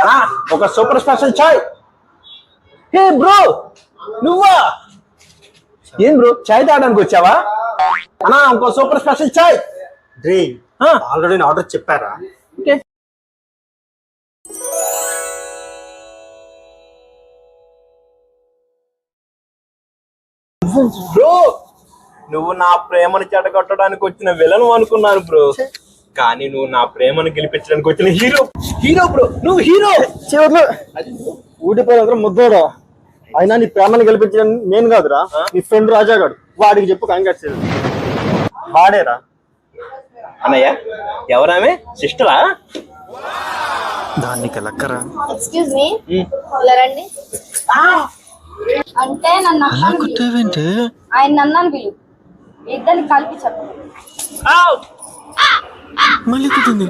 అన్నా ఒక super special చాయ్. హే bro, నువ్వా? ఏం బ్రో చాయ్ తాగడానికి వచ్చావా? అన్నా ఇంకో సూపర్ స్పెషల్ చాయ్. రే ఆల్రెడీ ఆర్డర్ చెప్పారా? బ్రో నువ్వు నా ప్రేమను చెడగొట్టడానికి వచ్చిన విలను అనుకున్నాను బ్రో, కానీ నువ్వు నా ప్రేమను గెలిపించడానికి వచ్చిన హీరో. హీరో బ్రో, నువ్వు హీరో. చివర్లో ఊడిపోయిన ముద్దోడా. అయినా నీ ప్రేమను గెలిపించడం నేను కాదురా, నీ ఫ్రెండ్ రాజాగాడు. వాడికి చెప్పు కంగ్రాట్స్. వాడేరా. అన్నయ్య ఎవరామే? సిస్టరా? దానికి లక్కరా. ఎక్స్క్యూజ్ మీ, రండి. అంటే నన్ను ఆయన నన్నాను పిలు, ఇద్దరిని కలిపి చెప్పు. మళ్ళీ కుట్టింది.